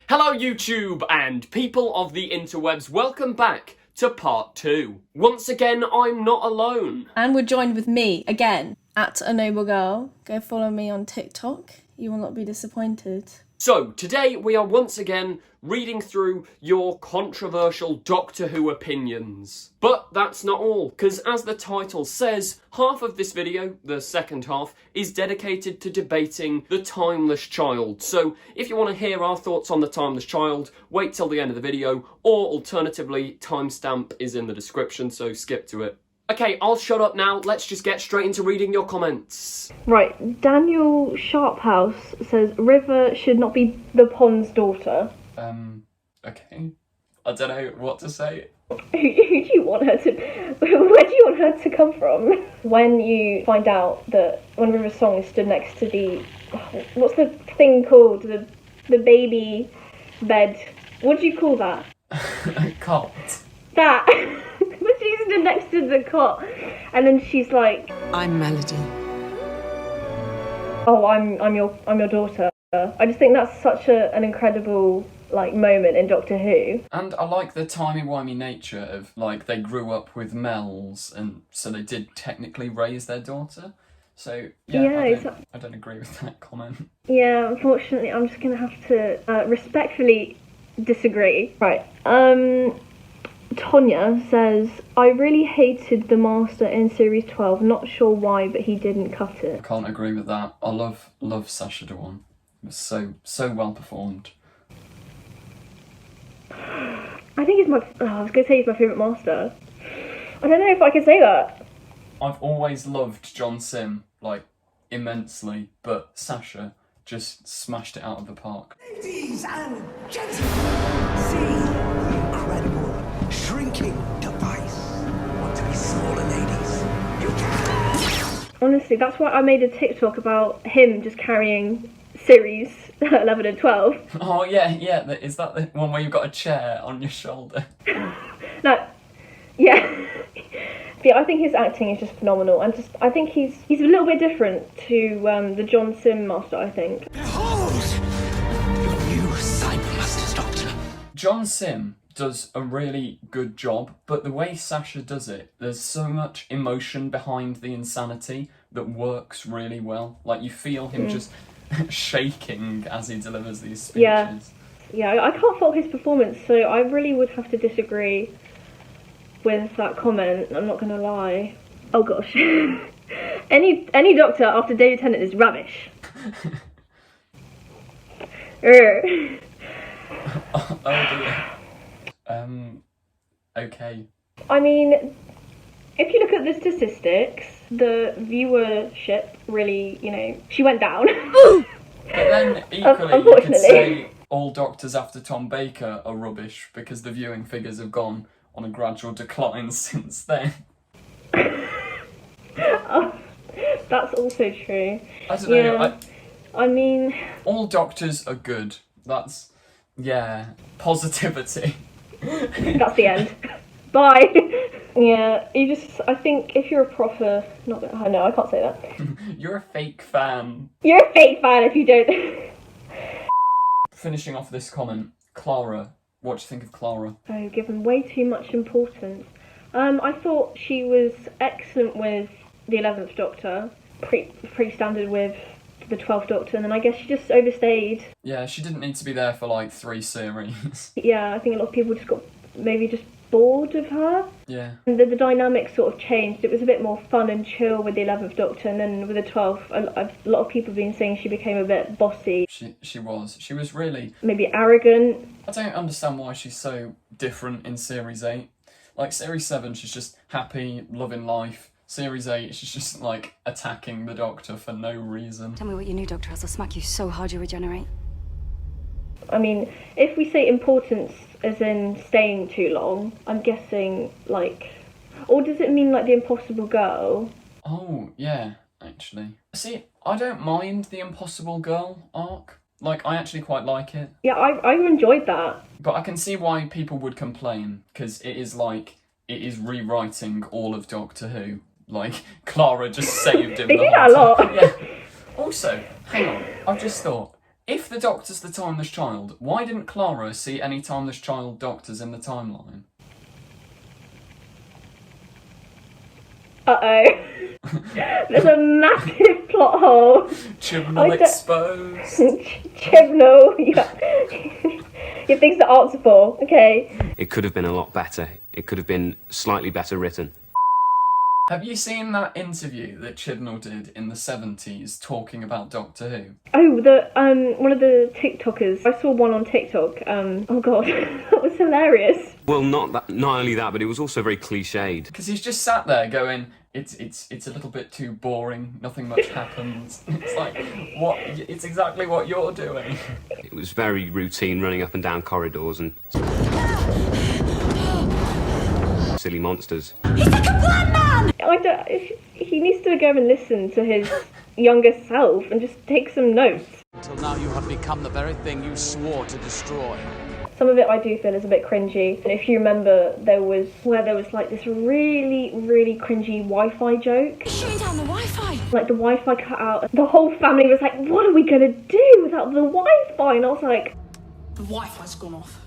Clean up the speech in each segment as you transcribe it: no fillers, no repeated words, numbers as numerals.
Hello YouTube and people of the interwebs, welcome back to part 2. Once again, I'm not alone. And we're joined with me, again, at anoblegirl. Go follow me on TikTok. You will not be disappointed. So, today we are once again reading through your controversial Doctor Who opinions. But that's not all, because as the title says, half of this video, the second half, is dedicated to debating the Timeless Child. So, if you want to hear our thoughts on the Timeless Child, wait till the end of the video, or alternatively, timestamp is in the description, so skip to it. Okay, I'll shut up now. Let's just get straight into reading your comments. Right, Daniel Sharphouse says River should not be the Pond's daughter. Okay. I don't know what to say. Who do you want her to... Where do you want her to come from? When you find out that when River's song is stood next to the... What's the thing called? The baby bed. What do you call that? Cot. That. When she's stood next to the cot. And then she's like... I'm Melody. Oh, I'm your daughter. I just think that's such an incredible... moment in Doctor Who. And I like the timey-wimey nature of, they grew up with Mel's, and so they did technically raise their daughter. So, I don't agree with that comment. Yeah, unfortunately, I'm just going to have to respectfully disagree. Right, Tonya says, I really hated the Master in Series 12, not sure why, but he didn't cut it. I can't agree with that. I love Sacha Dhawan. It was so well performed. I think he's my... I was going to say he's my favourite Master. I don't know if I can say that. I've always loved John Sim, immensely, but Sacha just smashed it out of the park. Ladies and gentlemen, see the incredible shrinking device. Want to be smaller, ladies? You can! Honestly, that's why I made a TikTok about him just carrying Series 11 and 12. Oh, yeah, is that the one where you've got a chair on your shoulder? No, yeah. Yeah, I think his acting is just phenomenal, and I think he's a little bit different to the John Sim Master, I think. Behold, your new Cybermaster's Doctor. John Sim does a really good job, but the way Sacha does it, there's so much emotion behind the insanity that works really well. You feel him just shaking as he delivers these speeches. Yeah, I can't fault his performance, so I really would have to disagree with that comment. I'm not gonna lie. Oh gosh, any Doctor after David Tennant is rubbish. Oh dear. Okay. I mean, if you look at the statistics, the viewership really, she went down. But then, equally, you could say all Doctors after Tom Baker are rubbish because the viewing figures have gone on a gradual decline since then. Oh, that's also true. I don't know. Yeah. I mean... All Doctors are good. That's... positivity. That's the end. Bye. Yeah, I think if you're a proper... No, I can't say that. You're a fake fan. You're a fake fan if you don't... Finishing off this comment, Clara. What do you think of Clara? Oh, given way too much importance. I thought she was excellent with the 11th Doctor. Pretty standard with the 12th Doctor, and then I guess she just overstayed. Yeah, she didn't need to be there for 3 series. Yeah, I think a lot of people just got bored of her. Yeah. And the dynamic sort of changed. It was a bit more fun and chill with the 11th Doctor, and then with the 12th, a lot of people have been saying she became a bit bossy. She was really... Maybe arrogant. I don't understand why she's so different in Series 8. Series 7, she's just happy, loving life. Series 8, she's just, attacking the Doctor for no reason. Tell me what your new Doctor has. I'll smack you so hard you regenerate. I mean, if we say importance as in staying too long, I'm guessing, or does it mean, the Impossible Girl? Oh, yeah, actually. See, I don't mind the Impossible Girl arc. I actually quite like it. Yeah, I enjoyed that. But I can see why people would complain, because it is rewriting all of Doctor Who. Clara just saved him. They do that a lot. Yeah. Also, hang on, I've just thought, If the Doctor's the Timeless Child, why didn't Clara see any Timeless Child Doctors in the timeline? Uh-oh. There's a massive plot hole. Chibnall exposed. Chibnall, yeah. You have things to answer for, okay? It could have been a lot better. It could have been slightly better written. Have you seen that interview that Chibnall did in the 70s talking about Doctor Who? Oh, one of the TikTokers. I saw one on TikTok. Oh god, that was hilarious. Well, not only that, but it was also very cliched. Because he's just sat there going, it's a little bit too boring, nothing much happens. It's like, what? It's exactly what you're doing. It was very routine, running up and down corridors and silly monsters. He's like a blind man! He needs to go and listen to his younger self and just take some notes. Until now you have become the very thing you swore to destroy. Some of it I do feel is a bit cringy. And if you remember, there was like this really, really cringy Wi-Fi joke. He's shutting down the Wi-Fi. Like the Wi-Fi cut out. The whole family was like, what are we gonna do without the Wi-Fi? And I was like, the Wi-Fi's gone off.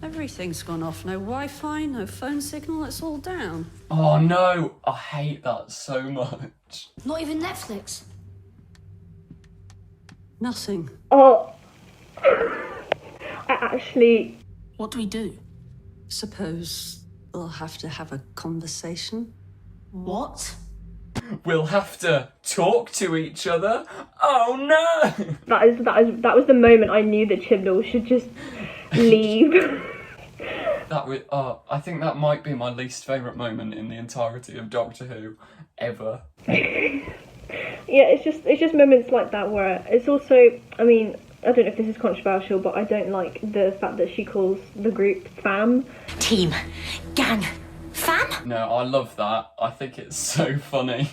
Everything's gone off. No Wi-Fi, no phone signal, it's all down. Oh no, I hate that so much. Not even Netflix. Nothing. oh. I actually... What do we do? Suppose we'll have to have a conversation. What? We'll have to talk to each other? Oh no! That was the moment I knew that Chibnall should just leave. I think that might be my least favourite moment in the entirety of Doctor Who, ever. Yeah, it's just moments like that where it's also, I mean, I don't know if this is controversial, but I don't like the fact that she calls the group fam. Team. Gang. Fam? No, I love that. I think it's so funny.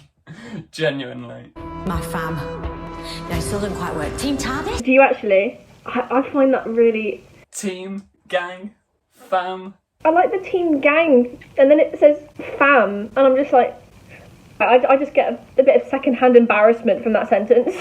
Genuinely. My fam. No, it still doesn't quite work. Team TARDIS? Do you actually? I find that really... Team, gang, fam. I like the team gang, and then it says fam, and I'm just like... I just get a bit of second-hand embarrassment from that sentence.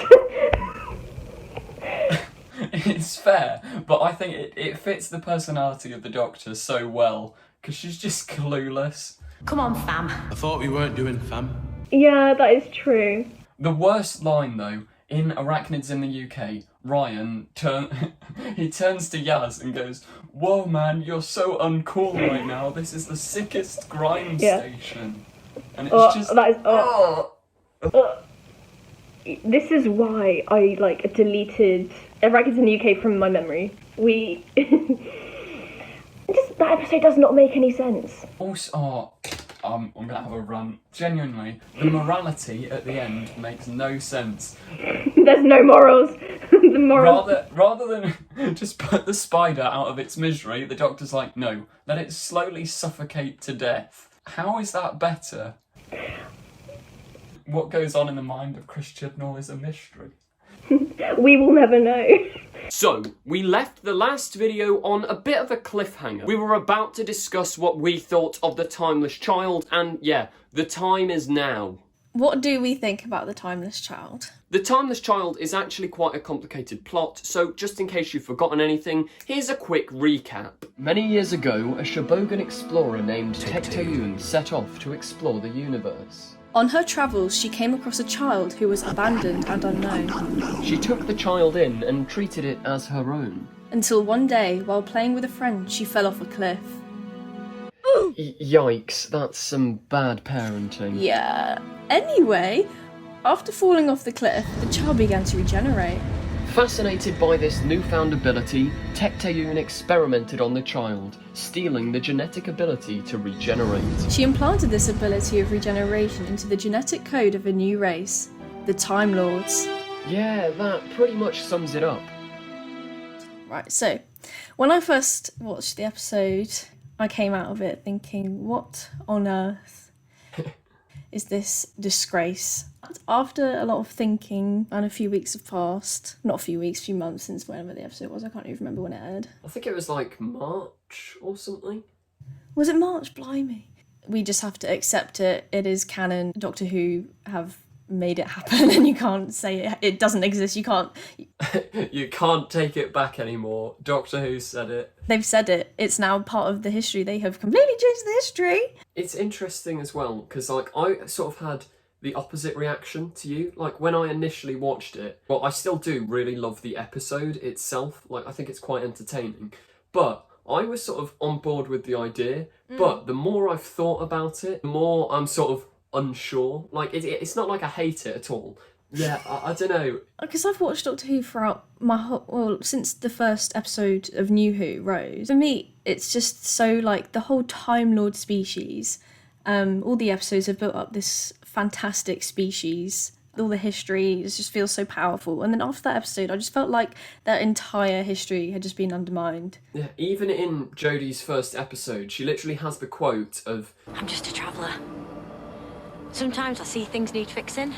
It's fair, but I think it fits the personality of the Doctor so well, because she's just clueless. Come on, fam. I thought we weren't doing fam. Yeah, that is true. The worst line, though, in Arachnids in the UK, Ryan he turns to Yaz and goes, "Whoa, man, you're so uncool right now. This is the sickest grind station." And it's just... That is... This is why I, like, deleted Arachnids in the UK from my memory. That episode does not make any sense. Also, I'm gonna have a rant. Genuinely, the morality at the end makes no sense. There's no morals. The morals... Rather than just put the spider out of its misery, the Doctor's like, no, let it slowly suffocate to death. How is that better? What goes on in the mind of Chris Chibnall is a mystery. We will never know. So, we left the last video on a bit of a cliffhanger. We were about to discuss what we thought of the Timeless Child, and yeah, the time is now. What do we think about the Timeless Child? The Timeless Child is actually quite a complicated plot, so just in case you've forgotten anything, here's a quick recap. Many years ago, a Shobogan explorer named Tecteun set off to explore the universe. On her travels, she came across a child who was abandoned and unknown. She took the child in and treated it as her own. Until one day, while playing with a friend, she fell off a cliff. Yikes, that's some bad parenting. Yeah. Anyway, after falling off the cliff, the child began to regenerate. Fascinated by this newfound ability, Tecteun experimented on the child, stealing the genetic ability to regenerate. She implanted this ability of regeneration into the genetic code of a new race, the Time Lords. Yeah, that pretty much sums it up. Right, so, when I first watched the episode, I came out of it thinking, what on earth is this disgrace? After a lot of thinking and a few weeks have passed, not a few weeks, a few months since whenever the episode was, I can't even remember when it aired. I think it was like March or something. Was it March? Blimey. We just have to accept it. It is canon. Doctor Who have made it happen, and you can't say it doesn't exist. You can't take it back anymore. Doctor Who said it. They've said it. It's now part of the history. They have completely changed the history. It's interesting as well, because like I sort of had the opposite reaction to you. Like when I initially watched it, well, I still do really love the episode itself. Like I think it's quite entertaining. But I was sort of on board with the idea. But the more I've thought about it, the more I'm sort of unsure. Like it's not like I hate it at all. Yeah, I don't know. Because I've watched Doctor Who throughout since the first episode of New Who, Rose. For me, it's just so like the whole Time Lord species. All the episodes have built up this fantastic species. All the history just feels so powerful. And then after that episode, I just felt like that entire history had just been undermined. Yeah, even in Jodie's first episode, she literally has the quote of, I'm just a traveller. Sometimes I see things need fixing.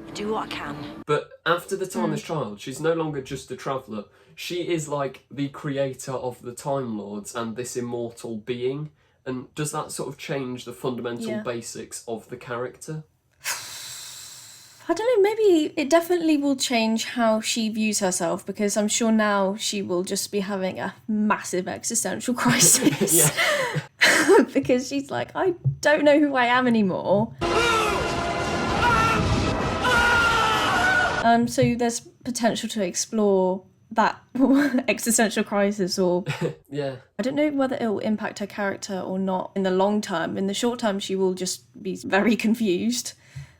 I do what I can. But after the Timeless Child, she's no longer just a traveller. She is like the creator of the Time Lords and this immortal being. And does that sort of change the fundamental basics of the character? I don't know, maybe it definitely will change how she views herself, because I'm sure now she will just be having a massive existential crisis. Because she's like, I don't know who I am anymore. So there's potential to explore that existential crisis, or I don't know whether it will impact her character or not in the long term. In the short term, she will just be very confused.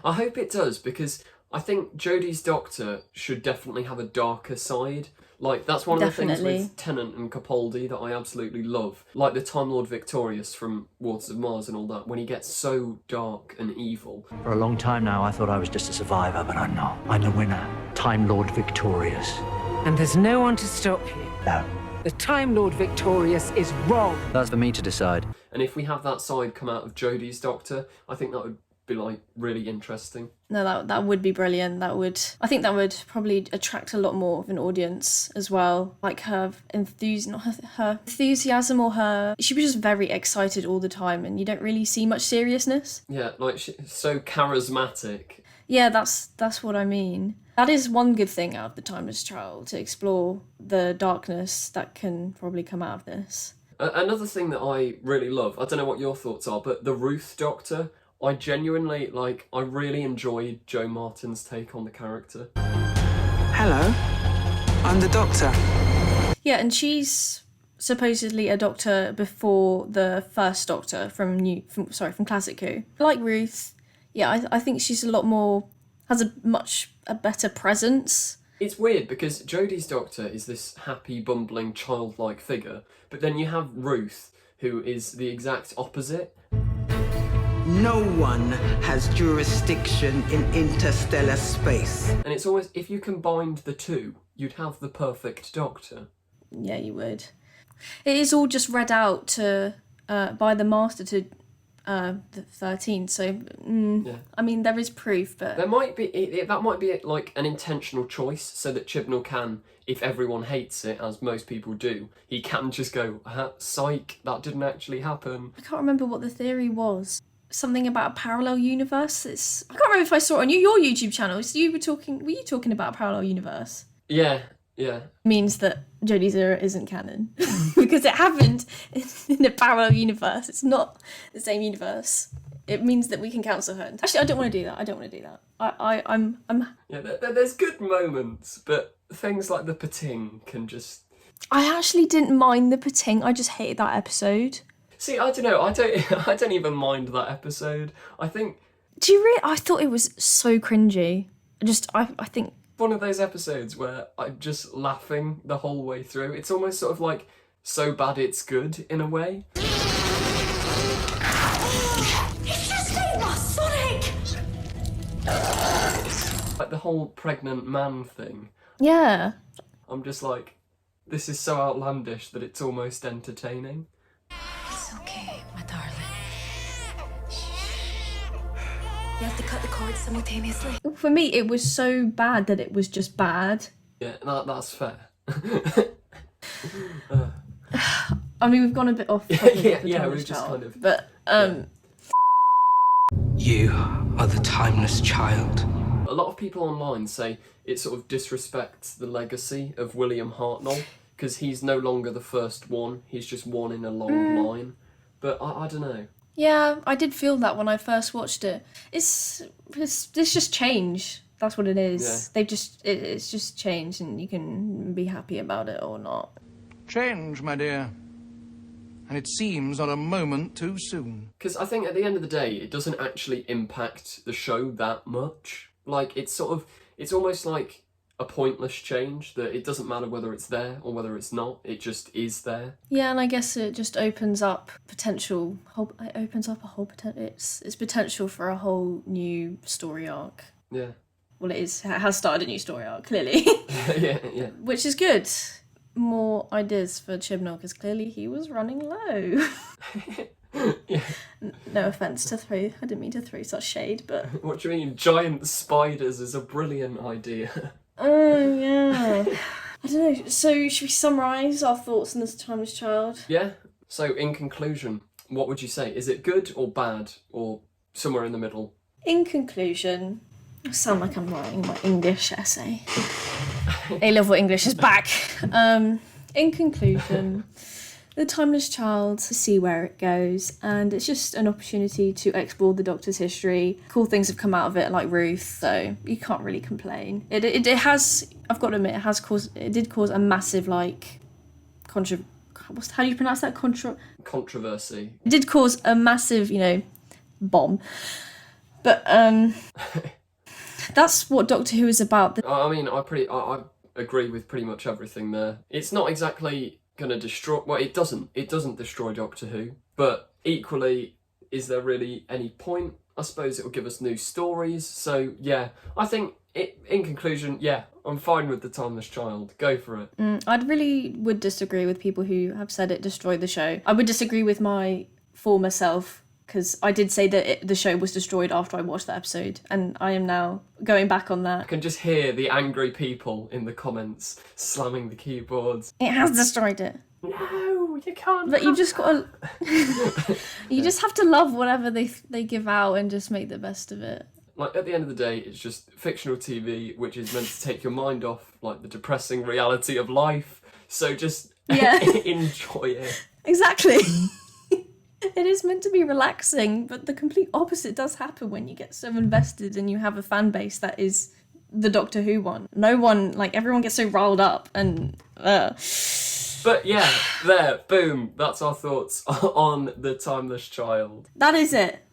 I hope it does, because I think Jodie's Doctor should definitely have a darker side. Like, that's one of the things with Tennant and Capaldi that I absolutely love. Like the Time Lord Victorious from Waters of Mars and all that, when he gets so dark and evil. For a long time now, I thought I was just a survivor, but I'm not. I'm the winner. Time Lord Victorious. And there's no one to stop you. No. The Time Lord Victorious is wrong. That's for me to decide. And if we have that side come out of Jodie's Doctor, I think that would be like really interesting. No, that would be brilliant. I think that would probably attract a lot more of an audience as well. Like her enthusiasm, or she was just very excited all the time, and you don't really see much seriousness. Yeah, like she's so charismatic. Yeah, that's what I mean. That is one good thing out of the Timeless Child, to explore the darkness that can probably come out of this. Another thing that I really love, I don't know what your thoughts are, but the Ruth Doctor, I genuinely, I really enjoyed Jo Martin's take on the character. Hello, I'm the Doctor. Yeah, and she's supposedly a doctor before the first Doctor from Classic Who. Like Ruth, yeah, I think she's has a better presence. It's weird because Jodie's Doctor is this happy, bumbling, childlike figure, but then you have Ruth, who is the exact opposite. No one has jurisdiction in interstellar space. And it's always, if you combined the two, you'd have the perfect Doctor. Yeah, you would. It is all just read out by the Master to the 13, so I mean, there is proof, but there might be that might be like an intentional choice, so that Chibnall can, if everyone hates it, as most people do, he can just go, psych, that didn't actually happen. I can't remember what the theory was. Something about a parallel universe. I can't remember if I saw it on your YouTube channel. So were you talking about a parallel universe? Yeah. Means that Jodie's era isn't canon because it happened in a parallel universe. It's not the same universe. It means that we can cancel her. Actually, I don't want to do that. I'm. Yeah, there's good moments, but things like the Pating can just. I actually didn't mind the Pating. I just hated that episode. See, I don't know. I don't even mind that episode. I think. Do you really? I thought it was so cringy. I think. One of those episodes where I'm just laughing the whole way through. It's almost sort of like so bad it's good in a way. It's just ate my Sonic! Like the whole pregnant man thing. Yeah. I'm just like, this is so outlandish that it's almost entertaining. It's okay, my darling. You have to cut the cord simultaneously. For me, it was so bad that it was just bad. Yeah, that's fair. I mean, we've gone a bit off. Yeah, we've just kind of. But You are the timeless child. A lot of people online say it sort of disrespects the legacy of William Hartnell, because he's no longer the first one, he's just one in a long line. But I don't know. Yeah, I did feel that when I first watched it. It's just change. That's what it is. Yeah. It's just change, and you can be happy about it or not. Change, my dear. And it seems not a moment too soon. Because I think at the end of the day, it doesn't actually impact the show that much. Like, it's almost like a pointless change, that it doesn't matter whether it's there or whether it's not, it just is there. Yeah, and I guess it just opens up potential. It's potential for a whole new story arc. Yeah. Well, it has started a new story arc, clearly. yeah. Which is good. More ideas for Chibnall, because clearly he was running low. Yeah. No offence to throw, I didn't mean to throw such shade, but... What do you mean? Giant spiders is a brilliant idea. Oh, yeah. I don't know, so should we summarise our thoughts on This Timeless Child? Yeah. So, in conclusion, what would you say? Is it good or bad, or somewhere in the middle? In conclusion, I sound like I'm writing my English essay. A-level English is back. In conclusion, The Timeless Child, to see where it goes, and it's just an opportunity to explore the Doctor's history. Cool things have come out of it, like Ruth, so you can't really complain. It has, I've got to admit, it did cause a massive, like, how do you pronounce that? Controversy. It did cause a massive, bomb. But, that's what Doctor Who is about. I mean, I agree with pretty much everything there. It's not exactly gonna destroy... Well, it doesn't destroy Doctor Who, but equally, is there really any point? I suppose it'll give us new stories, so yeah. I think, in conclusion, yeah, I'm fine with The Timeless Child. Go for it. I really would disagree with people who have said it destroyed the show. I would disagree with my former self, because I did say that the show was destroyed after I watched the episode, and I am now going back on that. I can just hear the angry people in the comments slamming the keyboards. It has destroyed it. No, you can't. But you just gotta... you just have to love whatever they give out and just make the best of it. Like, at the end of the day, it's just fictional TV, which is meant to take your mind off, like, the depressing reality of life. So just enjoy it. Exactly. It is meant to be relaxing, but the complete opposite does happen when you get so invested and you have a fan base that is the Doctor Who one. No one, like, everyone gets so riled up and... But yeah, there, boom, that's our thoughts on The Timeless Child. That is it.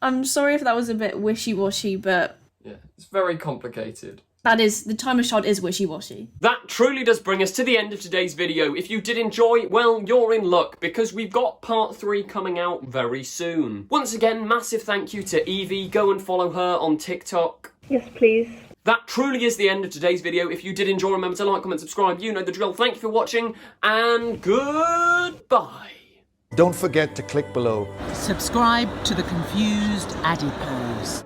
I'm sorry if that was a bit wishy-washy, but... Yeah, it's very complicated. That is, The Timeless Child is wishy-washy. That truly does bring us to the end of today's video. If you did enjoy, well, you're in luck, because we've got part 3 coming out very soon. Once again, massive thank you to Evie. Go and follow her on TikTok. Yes, please. That truly is the end of today's video. If you did enjoy, remember to like, comment, subscribe. You know the drill. Thank you for watching, and goodbye. Don't forget to click below. Subscribe to the confused Adipose.